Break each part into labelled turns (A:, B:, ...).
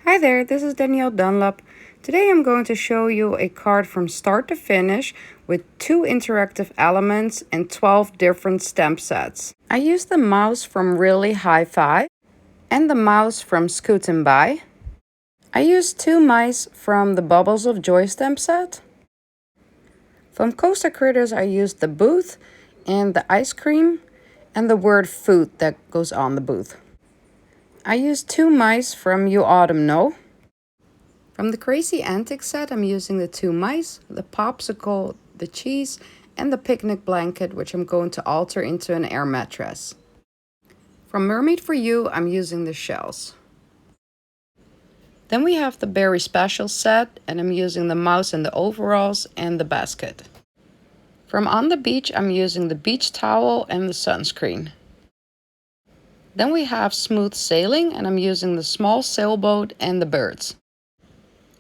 A: Hi there, this is Danielle Dunlop. Today I'm going to show you a card from start to finish with 2 interactive elements and 12 different stamp sets. I used the mouse from Really Hi-Fi and the mouse from Scootin. I used 2 mice from the Bubbles of Joy stamp set. From Coaster Critters I used the booth and the ice cream and the word food that goes on the booth. I used 2 mice from You Autumn Know. From the Crazy Antics set, I'm using the 2 mice, the popsicle, the cheese, and the picnic blanket, which I'm going to alter into an air mattress. From Mermaid for You, I'm using the shells. Then we have the Berry Special set, and I'm using the mouse in the overalls and the basket. From On the Beach, I'm using the beach towel and the sunscreen. Then we have Smooth Sailing, and I'm using the small sailboat and the birds.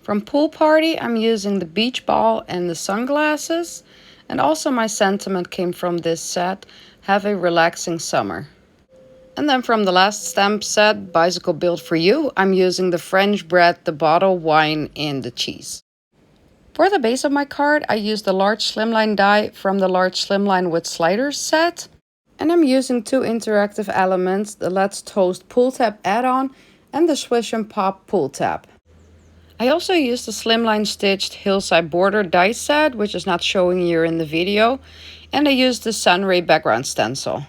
A: From Pool Party, I'm using the beach ball and the sunglasses. And also my sentiment came from this set, have a relaxing summer. And then from the last stamp set, Bicycle Built for You, I'm using the French bread, the bottle wine, and the cheese. For the base of my card, I used the large Slimline die from the large Slimline with sliders set. And I'm using 2 interactive elements, the Let's Toast pull tab add-on and the Swish and Pop pull tab. I also used the Slimline stitched hillside border die set, which is not showing here in the video, and I used the Sunray background stencil.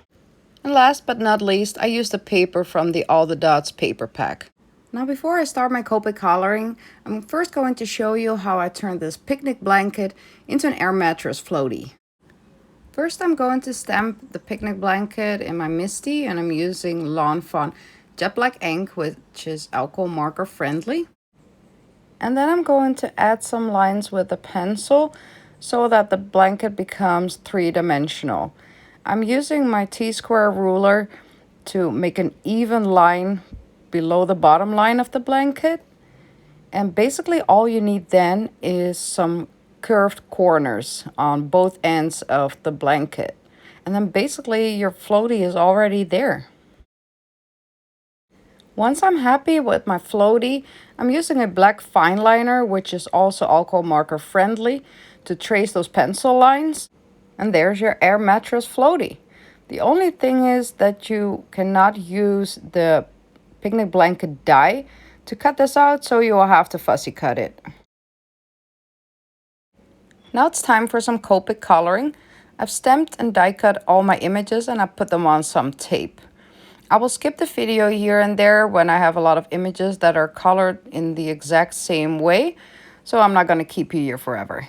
A: And last but not least, I used the paper from the All the Dots paper pack. Now before I start my Copic coloring, I'm first going to show you how I turned this picnic blanket into an air mattress floaty. First I'm going to stamp the picnic blanket in my Misty, and I'm using Lawnfawn jet black ink, which is alcohol marker friendly. And then I'm going to add some lines with a pencil so that the blanket becomes 3-dimensional. I'm using my T-square ruler to make an even line below the bottom line of the blanket. And basically all you need then is some curved corners on both ends of the blanket. And then basically your floaty is already there. Once I'm happy with my floaty, I'm using a black fine liner, which is also alcohol marker friendly, to trace those pencil lines. And there's your air mattress floaty. The only thing is that you cannot use the picnic blanket die to cut this out, so you will have to fussy cut it. Now it's time for some Copic coloring. I've stamped and die cut all my images and I put them on some tape. I will skip the video here and there when I have a lot of images that are colored in the exact same way, so I'm not going to keep you here forever.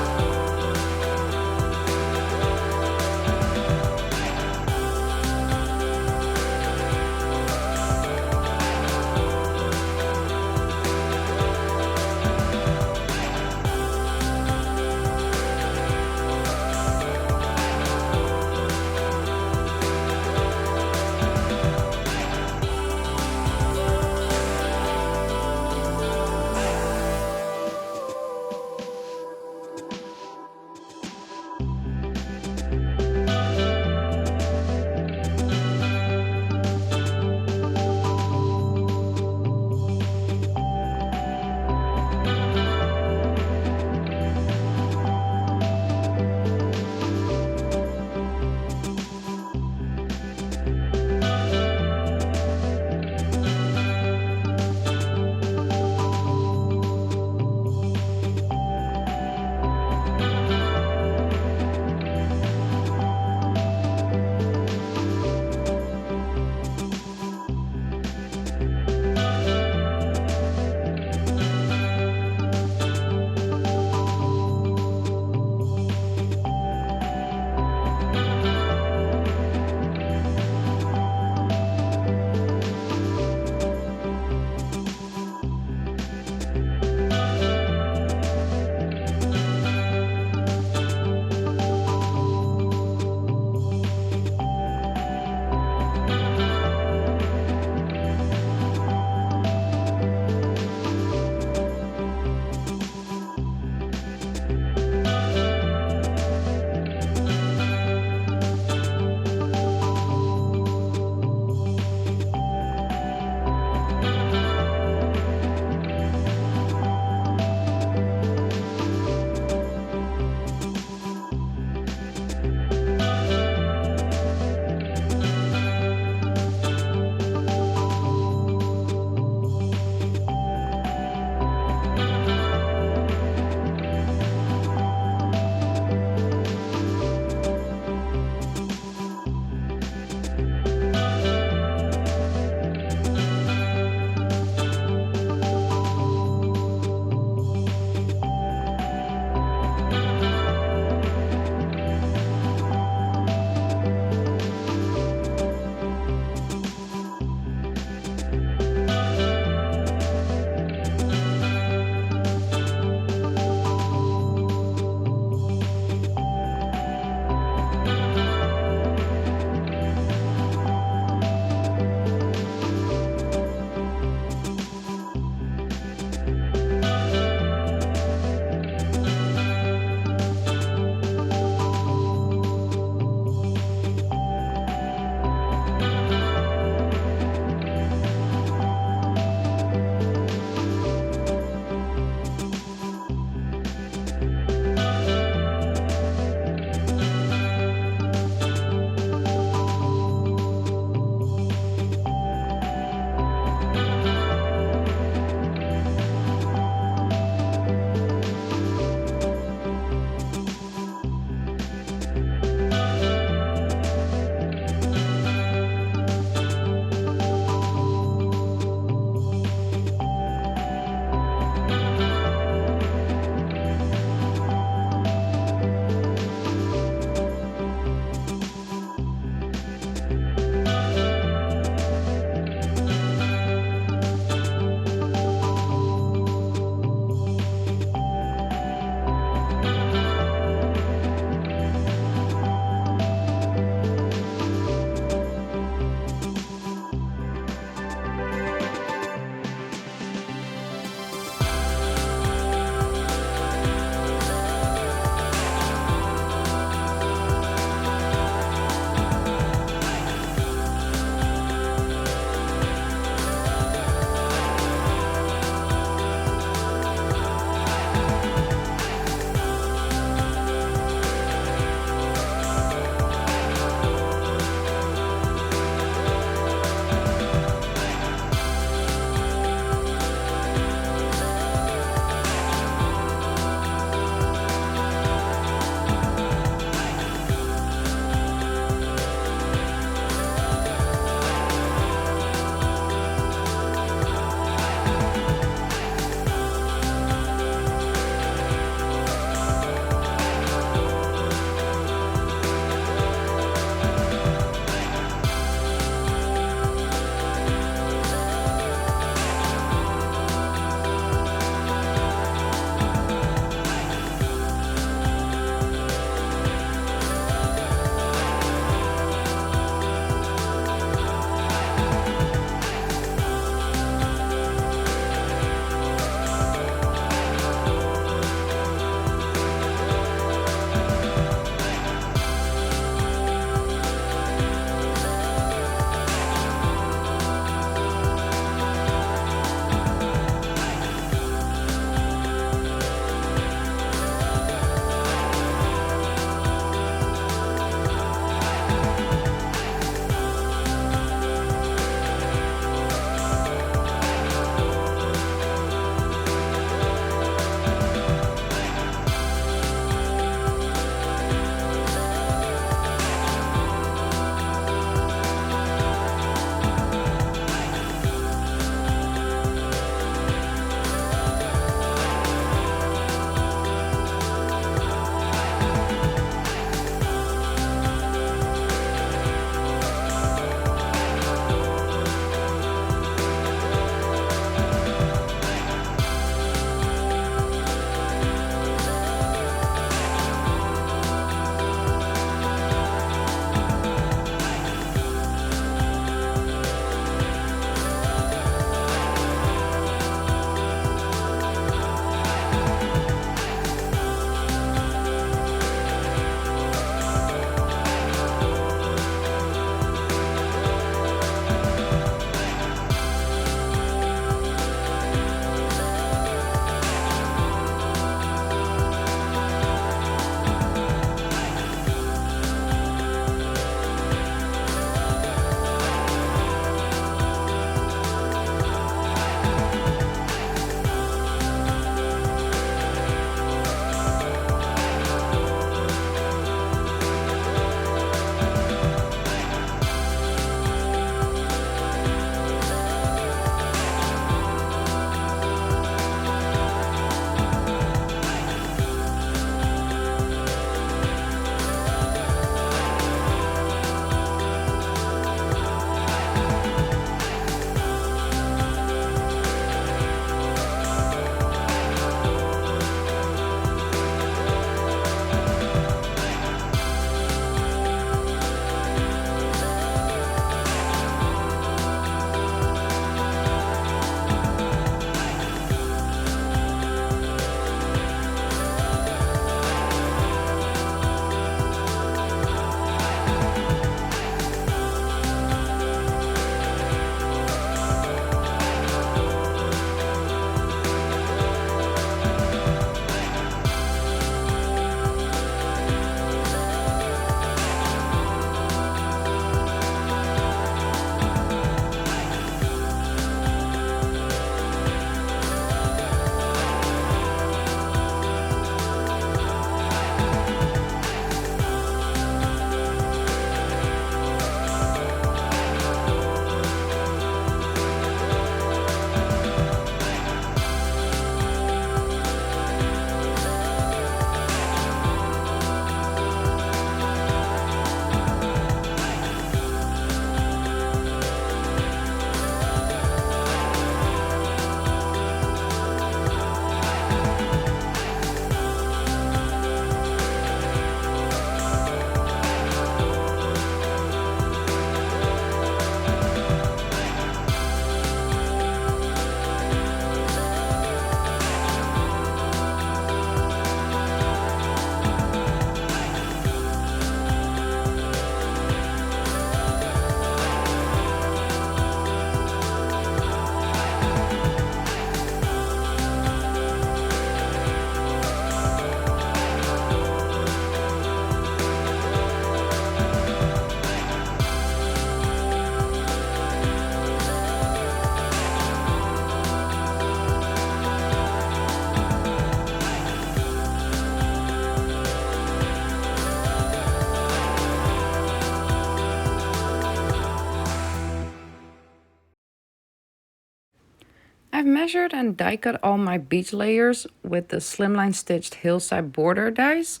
A: I've measured and die cut all my beach layers with the Slimline stitched hillside border dies.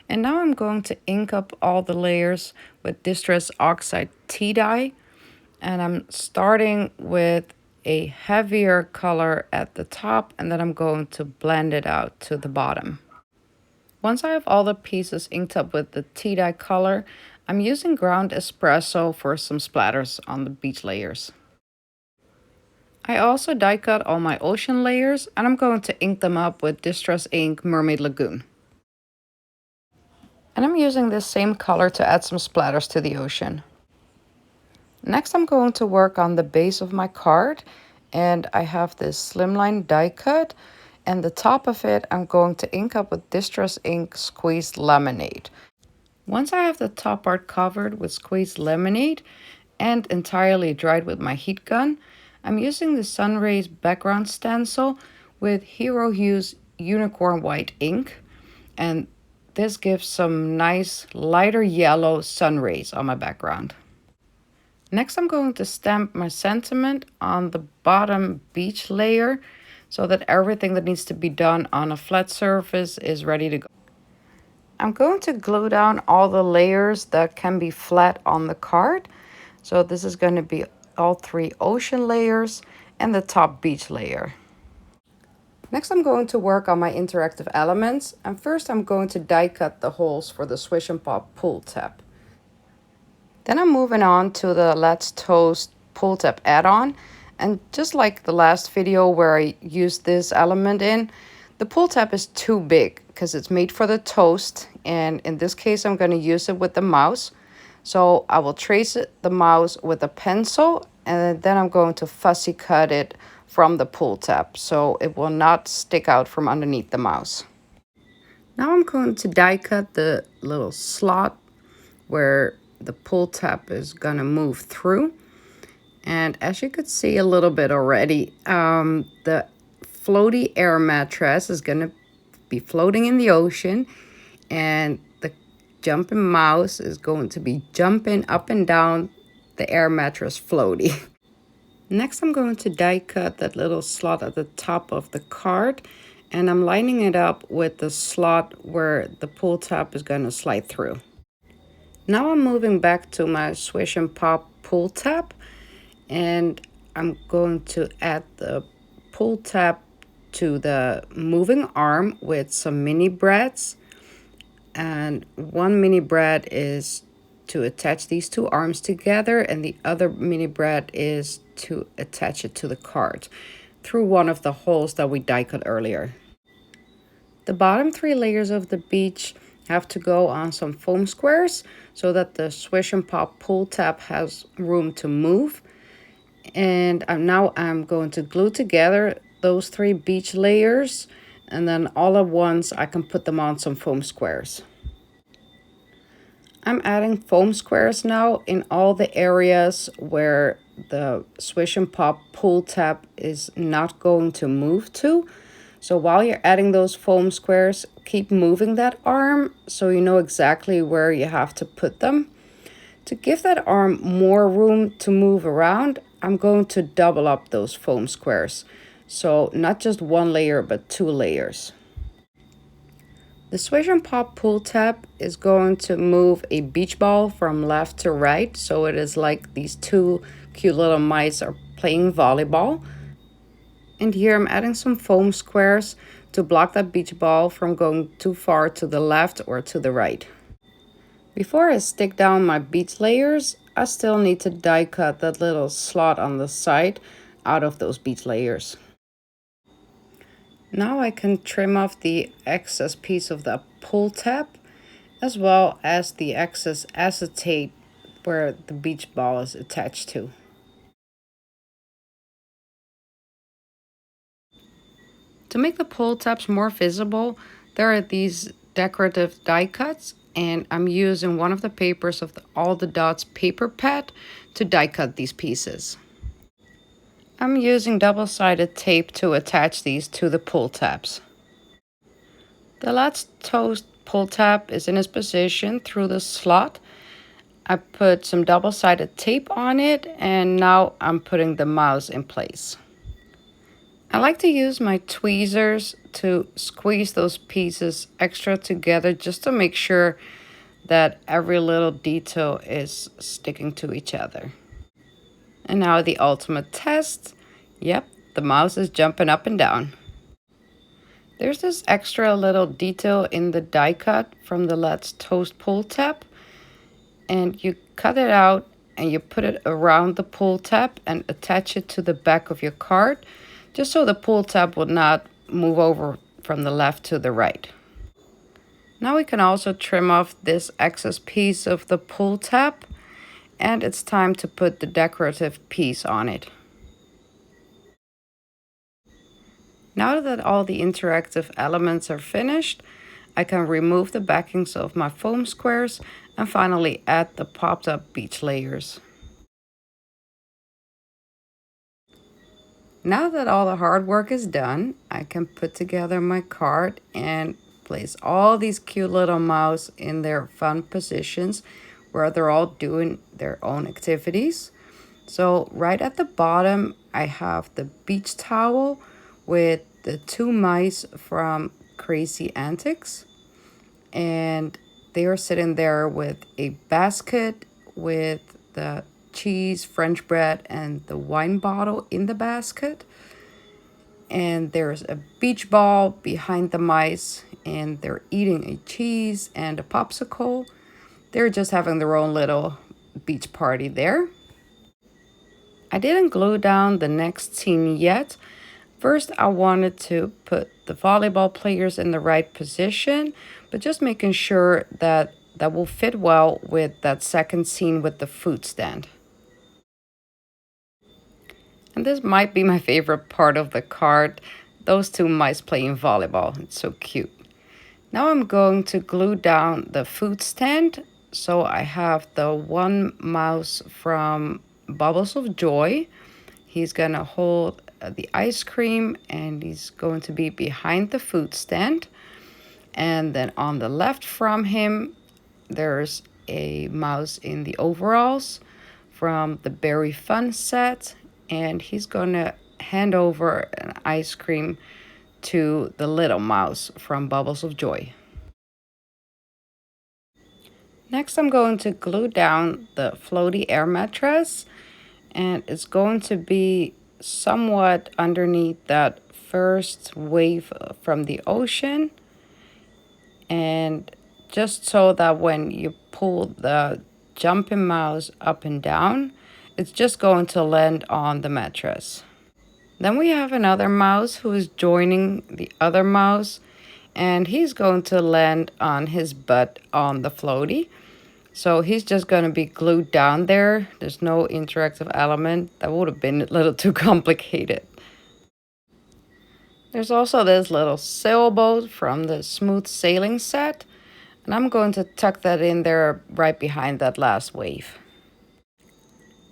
A: And now I'm going to ink up all the layers with Distress Oxide tea dye. And I'm starting with a heavier color at the top, and then I'm going to blend it out to the bottom. Once I have all the pieces inked up with the tea dye color, I'm using ground espresso for some splatters on the beach layers. I also die cut all my ocean layers, and I'm going to ink them up with Distress Ink Mermaid Lagoon. And I'm using this same color to add some splatters to the ocean. Next, I'm going to work on the base of my card, and I have this Slimline die cut, and the top of it I'm going to ink up with Distress Ink Squeezed Lemonade. Once I have the top part covered with Squeezed Lemonade and entirely dried with my heat gun, I'm using the Sunrays background stencil with Hero Hues Unicorn White ink, and this gives some nice lighter yellow sun rays on my background. Next, I'm going to stamp my sentiment on the bottom beach layer so that everything that needs to be done on a flat surface is ready to go. I'm going to glue down all the layers that can be flat on the card. So this is going to be all 3 ocean layers and the top beach layer. Next, I'm going to work on my interactive elements, and first I'm going to die cut the holes for the Swish and Pop pull tab. Then I'm moving on to the Let's Toast pull tab add-on, and just like the last video where I used this element in, the pull tab is too big because it's made for the toast, and in this case I'm going to use it with the mouse. So I will trace the mouse with a pencil, and then I'm going to fussy cut it from the pull tab so it will not stick out from underneath the mouse. Now I'm going to die cut the little slot where the pull tab is gonna move through, and as you could see a little bit already, the floaty air mattress is gonna be floating in the ocean, and the jumping mouse is going to be jumping up and down the air mattress floaty. Next, I'm going to die cut that little slot at the top of the card, and I'm lining it up with the slot where the pull tab is gonna slide through. Now I'm moving back to my Swish and Pop pull tab, and I'm going to add the pull tab to the moving arm with some mini brads. And one mini brad is to attach these 2 arms together, and the other mini brad is to attach it to the card through one of the holes that we die cut earlier. The bottom 3 layers of the beach have to go on some foam squares so that the Swish and Pop pull tab has room to move. And now I'm going to glue together those 3 beach layers, and then all at once I can put them on some foam squares. I'm adding foam squares now in all the areas where the Swish and Pop pull tab is not going to move to. So while you're adding those foam squares, keep moving that arm so you know exactly where you have to put them. To give that arm more room to move around, I'm going to double up those foam squares. So not just 1 layer, but 2 layers. The Swish and Pop pull tab is going to move a beach ball from left to right. So it is like these 2 cute little mice are playing volleyball. And here I'm adding some foam squares to block that beach ball from going too far to the left or to the right. Before I stick down my beach layers, I still need to die cut that little slot on the side out of those beach layers. Now I can trim off the excess piece of the pull tab, as well as the excess acetate where the beach ball is attached to. To make the pull tabs more visible, there are these decorative die cuts, and I'm using one of the papers of the All the Dots paper pad to die cut these pieces. I'm using double-sided tape to attach these to the pull tabs. The Let's Toast pull tab is in its position through the slot. I put some double-sided tape on it, and now I'm putting the mouse in place. I like to use my tweezers to squeeze those pieces extra together just to make sure that every little detail is sticking to each other. And now the ultimate test. Yep, the mouse is jumping up and down. There's this extra little detail in the die cut from the Let's Toast pull tab. And you cut it out and you put it around the pull tab and attach it to the back of your card, just so the pull tab will not move over from the left to the right. Now we can also trim off this excess piece of the pull tab, and it's time to put the decorative piece on it. Now that all the interactive elements are finished, I can remove the backings of my foam squares and finally add the popped up beach layers. Now that all the hard work is done, I can put together my card and place all these cute little mouse in their fun positions where they're all doing their own activities. So right at the bottom, I have the beach towel with the two mice from Crazy Antics. And they are sitting there with a basket with the cheese, French bread, and the wine bottle in the basket. And there's a beach ball behind the mice, and they're eating a cheese and a popsicle. They're just having their own little beach party there. I didn't glue down the next scene yet. First, I wanted to put the volleyball players in the right position, but just making sure that that will fit well with that second scene with the food stand. And this might be my favorite part of the card, those two mice playing volleyball. It's so cute. Now I'm going to glue down the food stand. So I have the one mouse from Bubbles of Joy. He's gonna hold the ice cream and he's going to be behind the food stand. And then on the left from him, there's a mouse in the overalls from the Berry Fun set. And he's gonna hand over an ice cream to the little mouse from Bubbles of Joy. Next, I'm going to glue down the floaty air mattress, and it's going to be somewhat underneath that first wave from the ocean. And just so that when you pull the jumping mouse up and down, it's just going to land on the mattress. Then we have another mouse who is joining the other mouse, and he's going to land on his butt on the floaty. So he's just going to be glued down there. There's no interactive element. That would have been a little too complicated. There's also this little sailboat from the Smooth Sailing set, and I'm going to tuck that in there right behind that last wave.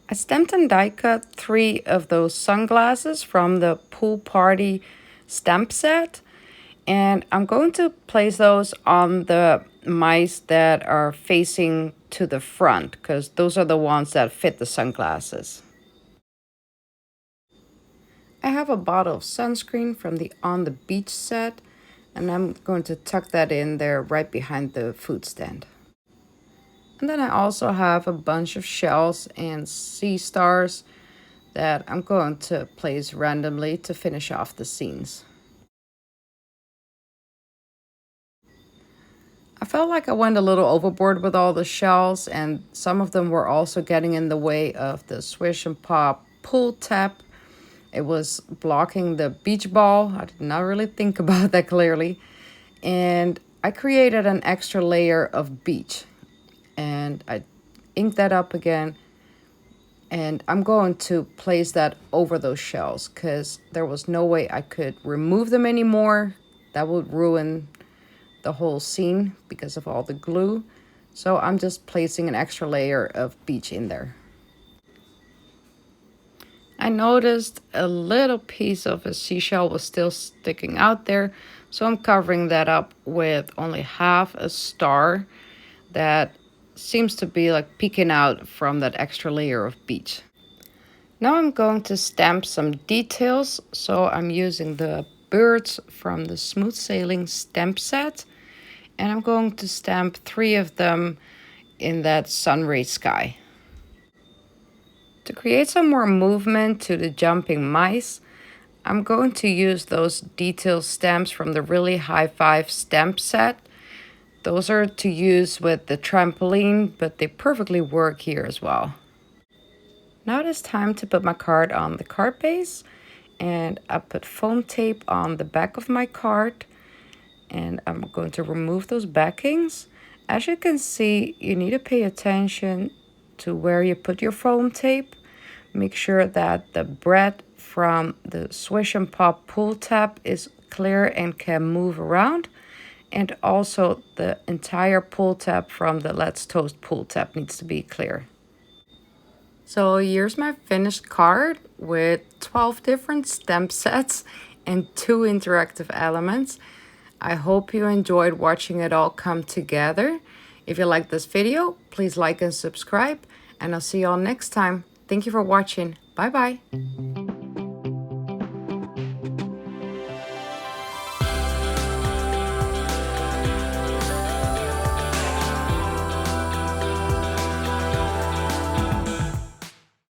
A: I stamped and die cut 3 of those sunglasses from the Pool Party stamp set, and I'm going to place those on the mice that are facing to the front because those are the ones that fit the sunglasses. I have a bottle of sunscreen from the On the Beach set, and I'm going to tuck that in there right behind the food stand. And then I also have a bunch of shells and sea stars that I'm going to place randomly to finish off the scenes. I felt like I went a little overboard with all the shells, and some of them were also getting in the way of the Swish and Pop pull tab. It was blocking the beach ball. I did not really think about that clearly. And I created an extra layer of beach. And I inked that up again, and I'm going to place that over those shells because there was no way I could remove them anymore. That would ruin the whole scene because of all the glue. So I'm just placing an extra layer of beach in there. I noticed a little piece of a seashell was still sticking out there, so I'm covering that up with only half a star that seems to be like peeking out from that extra layer of beach. Now I'm going to stamp some details, so I'm using the birds from the Smooth Sailing stamp set, and I'm going to stamp 3 of them in that Sunray sky. To create some more movement to the jumping mice, I'm going to use those detail stamps from the Really High Five stamp set. Those are to use with the trampoline, but they perfectly work here as well. Now it is time to put my card on the card base, and I put foam tape on the back of my card, and I'm going to remove those backings. As you can see, you need to pay attention to where you put your foam tape. Make sure that the bread from the Swish and Pop pull tab is clear and can move around, and also the entire pull tab from the Let's Toast pull tab needs to be clear. So here's my finished card with 12 different stamp sets and 2 interactive elements. I hope you enjoyed watching it all come together. If you like this video, please like and subscribe, and I'll see you all next time. Thank you for watching. Bye bye.